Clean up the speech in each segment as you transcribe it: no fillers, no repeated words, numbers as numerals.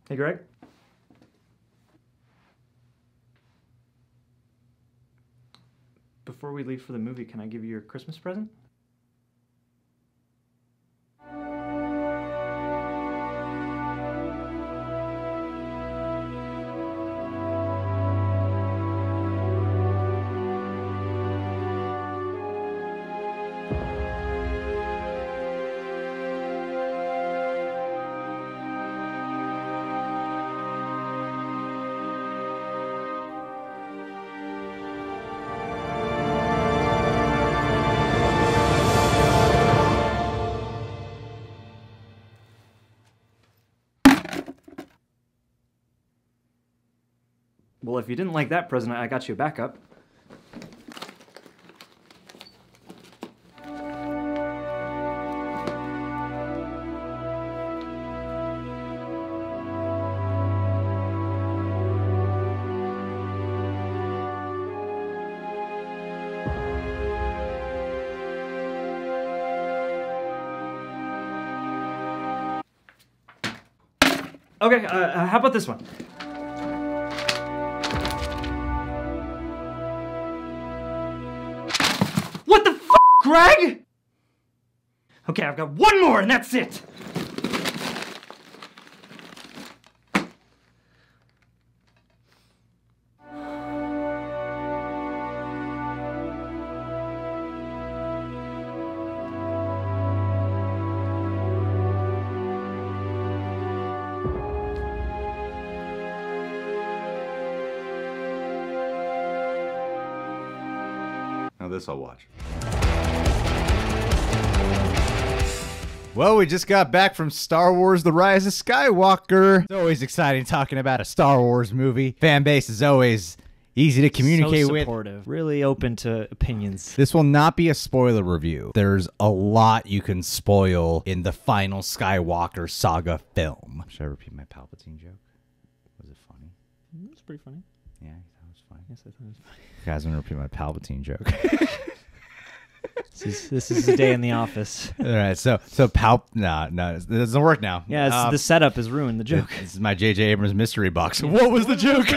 Hey, Greg? Before we leave for the movie, can I give you your Christmas present? Well, if you didn't like that present, I got you a backup. Okay, how about this one? What the f***, Greg? Okay, I've got one more and that's it! Now this I'll watch. Well, we just got back from Star Wars The Rise of Skywalker. It's always exciting talking about a Star Wars movie. Fan base is always easy to communicate so with. Supportive. Really open to opinions. This will not be a spoiler review. There's a lot you can spoil in the final Skywalker saga film. Should I repeat my Palpatine joke? Was it funny? It was pretty funny. Yeah, you thought it was funny. Yes, I thought it was funny. Guys, I'm gonna repeat my Palpatine joke. This is a day in the office. All right, so no, it doesn't work now. Yeah, the setup is ruined. The joke. This is my J.J. Abrams mystery box. What was the joke?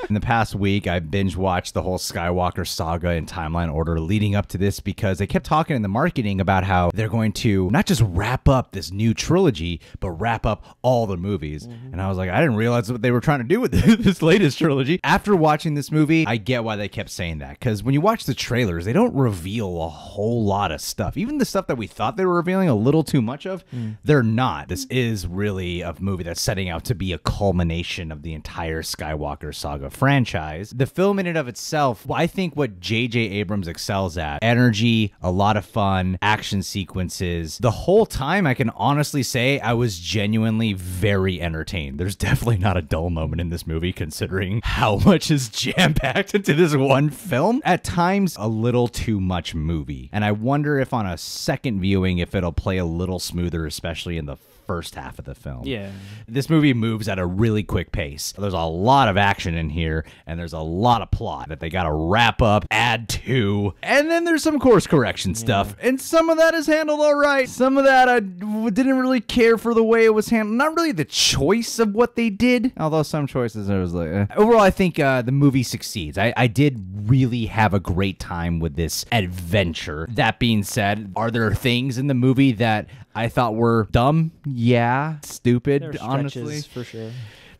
In the past week, I binge watched the whole Skywalker saga in timeline order leading up to this because they kept talking in the marketing about how they're going to not just wrap up this new trilogy, but wrap up all the movies. And I was like, I didn't realize what they were trying to do with this latest trilogy. After watching this movie, I get why they kept saying that, because when you watch the trailers, they don't reveal a whole lot of stuff. Even the stuff that we thought they were revealing a little too much of, they're not. This is really a movie that's setting out to be a culmination of the entire Skywalker saga franchise. The film in and of itself, I think what J.J. Abrams excels at, energy, a lot of fun, action sequences. The whole time, I can honestly say I was genuinely very entertained. There's definitely not a dull moment in this movie considering how much is jam-packed into this one film. At times, a little too much movie. And I wonder if on a second viewing, if it'll play a little smoother, especially in the first half of the film. Yeah. This movie moves at a really quick pace. There's a lot of action in here, and there's a lot of plot that they gotta wrap up, add to, and then there's some course correction stuff, and some of that is handled all right. Some of that I didn't really care for the way it was handled. Not really the choice of what they did, although some choices I was like, eh. Overall, I think the movie succeeds. I did really have a great time with this adventure. That being said, are there things in the movie that I thought were dumb? Yeah. Stupid, There are honestly. stretches, for sure.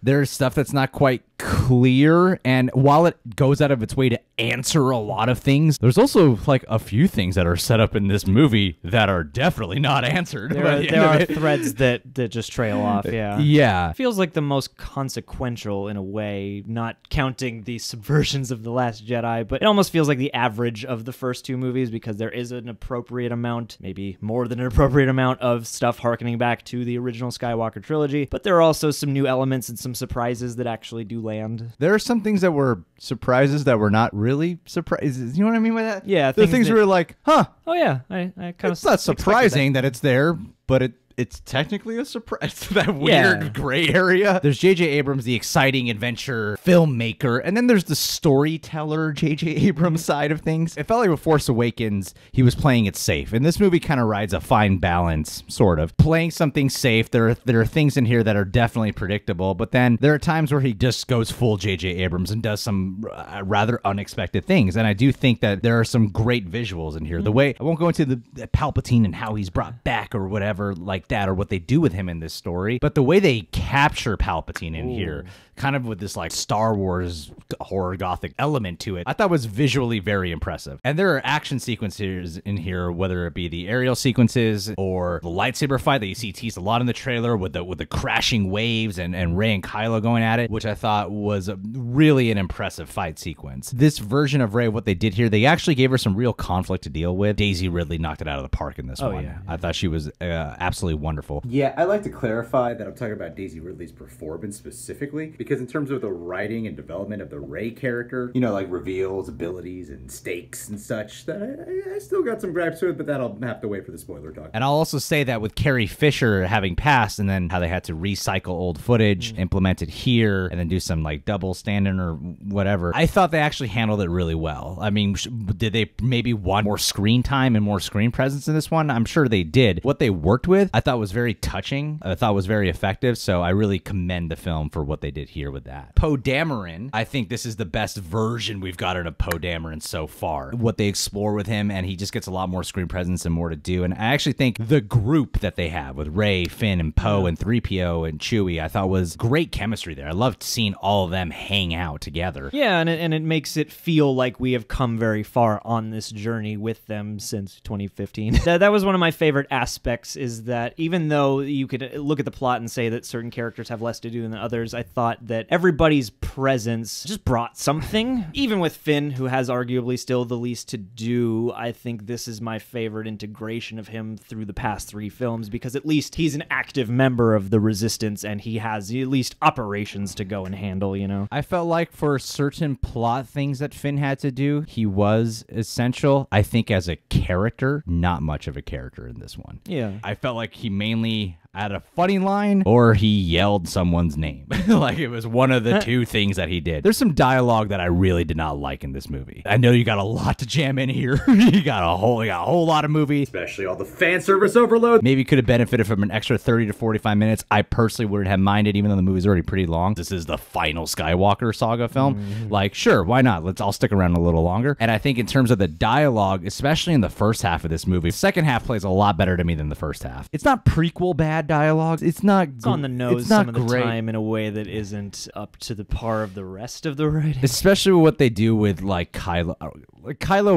There's stuff that's not quite clear, and while it goes out of its way to answer a lot of things, there's also like a few things that are set up in this movie that are definitely not answered. There are threads that just trail off, yeah. Yeah. Feels like the most consequential in a way, not counting the subversions of The Last Jedi, but it almost feels like the average of the first two movies because there is an appropriate amount, maybe more than an appropriate amount of stuff harkening back to the original Skywalker trilogy, but there are also some new elements and some surprises that actually do land. There are some things that were surprises that were not really surprises. You know what I mean by that? Yeah. The things that, were like, huh. Oh, yeah. I kind of. It's not surprising that it's there, but it's technically a surprise. That weird gray area. There's J.J. Abrams, the exciting adventure filmmaker, and then there's the storyteller, J.J. Abrams side of things. It felt like with Force Awakens, he was playing it safe, and this movie kind of rides a fine balance, sort of. Playing something safe, there are things in here that are definitely predictable, but then there are times where he just goes full J.J. Abrams and does some rather unexpected things, and I do think that there are some great visuals in here. The way, I won't go into the Palpatine and how he's brought back or whatever like that, or what they do with him in this story, but the way they capture Palpatine in here, kind of with this like Star Wars horror gothic element to it, I thought was visually very impressive. And there are action sequences in here, whether it be the aerial sequences or the lightsaber fight that you see teased a lot in the trailer with the crashing waves and Rey and Kylo going at it, which I thought was really an impressive fight sequence. This version of Rey, what they did here, they actually gave her some real conflict to deal with. Daisy Ridley knocked it out of the park in this one. Yeah. I thought she was absolutely wonderful. Yeah, I'd like to clarify that I'm talking about Daisy Ridley's performance specifically, because in terms of the writing and development of the Rey character, you know, like reveals, abilities, and stakes and such, that I still got some gripes with, but that'll have to wait for the spoiler talk. And I'll also say that with Carrie Fisher having passed, and then how they had to recycle old footage, implement it here, and then do some like double stand-in or whatever, I thought they actually handled it really well. I mean, did they maybe want more screen time and more screen presence in this one? I'm sure they did. What they worked with, I thought was very touching. I thought was very effective, so I really commend the film for what they did here with that. Poe Dameron, I think this is the best version we've gotten of Poe Dameron so far. What they explore with him, and he just gets a lot more screen presence and more to do. And I actually think the group that they have with Rey, Finn, and Poe, and 3PO, and Chewie, I thought was great chemistry there. I loved seeing all of them hang out together. Yeah, and it makes it feel like we have come very far on this journey with them since 2015. That was one of my favorite aspects, is that even though you could look at the plot and say that certain characters have less to do than others, I thought that everybody's presence just brought something. Even with Finn, who has arguably still the least to do, I think this is my favorite integration of him through the past 3 films, because at least he's an active member of the Resistance, and he has at least operations to go and handle, you know? I felt like for certain plot things that Finn had to do, he was essential. I think as a character, not much of a character in this one. Yeah. I felt like he mainly had a funny line, or he yelled someone's name. Like, it was one of the two things that he did. There's some dialogue that I really did not like in this movie. I know you got a lot to jam in here. you got a whole lot of movie. Especially all the fan service overload. Maybe could have benefited from an extra 30 to 45 minutes. I personally wouldn't have minded, even though the movie's already pretty long. This is the final Skywalker saga film. Like, sure, why not? I'll stick around a little longer. And I think in terms of the dialogue, especially in the first half of this movie, the second half plays a lot better to me than the first half. It's not prequel bad dialogue. It's on the nose some of the time in a way that isn't up to the par of the rest of the writing. Especially what they do with like Kylo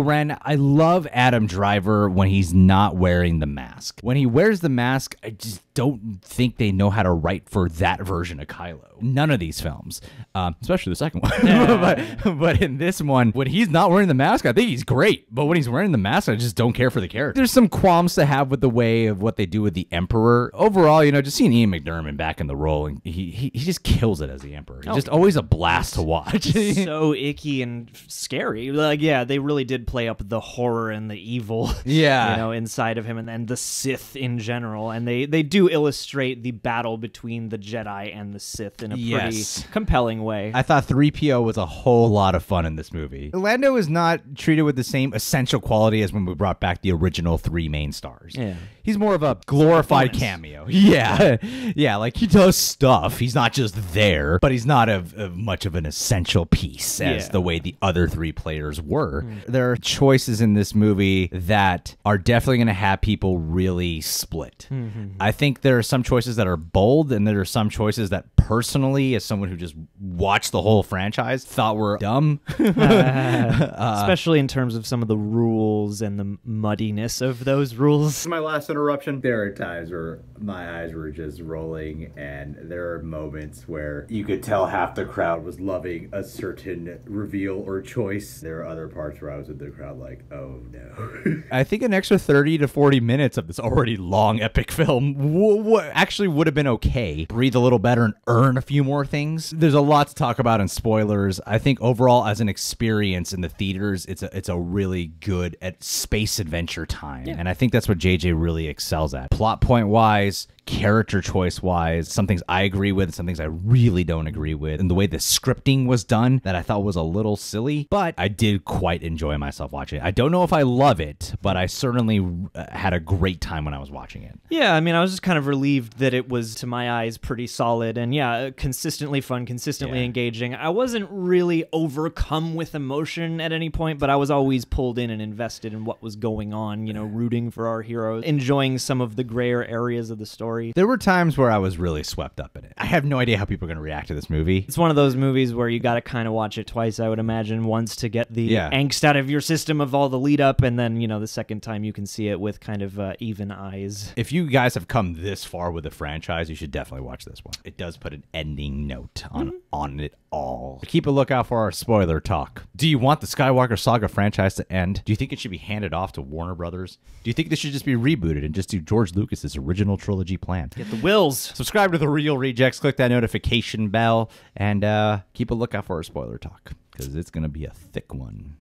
Ren. I love Adam Driver when he's not wearing the mask. When he wears the mask, I just don't think they know how to write for that version of Kylo. None of these films, especially the second one. but in this one, when he's not wearing the mask, I think he's great. But when he's wearing the mask, I just don't care for the character. There's some qualms to have with the way of what they do with the Emperor. Overall, you know, just seeing Ian McDiarmid back in the role, and he just kills it as the Emperor. He's just always a blast to watch. So icky and scary. Like, yeah, they really did play up the horror and the evil, yeah, you know, inside of him, and then the Sith in general. And they do illustrate the battle between the Jedi and the Sith in a pretty compelling way. I thought 3PO was a whole lot of fun in this movie. Lando is not treated with the same essential quality as when we brought back the original 3 main stars. Yeah. He's more of a glorified cameo. Yeah. Yeah, like he does stuff. He's not just there, but he's not much of an essential piece as the way the other 3 players were. There are choices in this movie that are definitely going to have people really split. I think there are some choices that are bold, and there are some choices that personally, as someone who just watched the whole franchise, thought were dumb. Especially in terms of some of the rules and the muddiness of those rules. My last interruption. There are times where my eyes were just rolling, and there are moments where you could tell half the crowd was loving a certain reveal or choice. There are other parts where I was with the crowd like, oh no. I think an extra 30 to 40 minutes of this already long epic film actually would have been okay. Breathe a little better and earn a few more things. There's a lot to talk about in spoilers. I think overall as an experience in the theaters, it's a really good space adventure time. And I think that's what JJ really really excels at. Plot point wise, character choice wise, some things I agree with, some things I really don't agree with, and the way the scripting was done that I thought was a little silly, but I did quite enjoy myself watching it. I don't know if I love it, but I certainly had a great time when I was watching it. Yeah, I mean, I was just kind of relieved that it was, to my eyes, pretty solid, and yeah, consistently fun, consistently engaging. I wasn't really overcome with emotion at any point, but I was always pulled in and invested in what was going on, you know, rooting for our heroes, enjoying some of the grayer areas of the story. There were times where I was really swept up in it. I have no idea how people are going to react to this movie. It's one of those movies where you got to kind of watch it twice, I would imagine. Once to get the angst out of your system of all the lead up, and then, you know, the second time you can see it with kind of even eyes. If you guys have come this far with the franchise, you should definitely watch this one. It does put an ending note on it all. Keep a lookout for our spoiler talk. Do you want the Skywalker Saga franchise to end? Do you think it should be handed off to Warner Brothers? Do you think this should just be rebooted and just do George Lucas's original trilogy plan? Get the wills. Subscribe to The Real Rejects, click that notification bell, and keep a lookout for our spoiler talk, because it's going to be a thick one.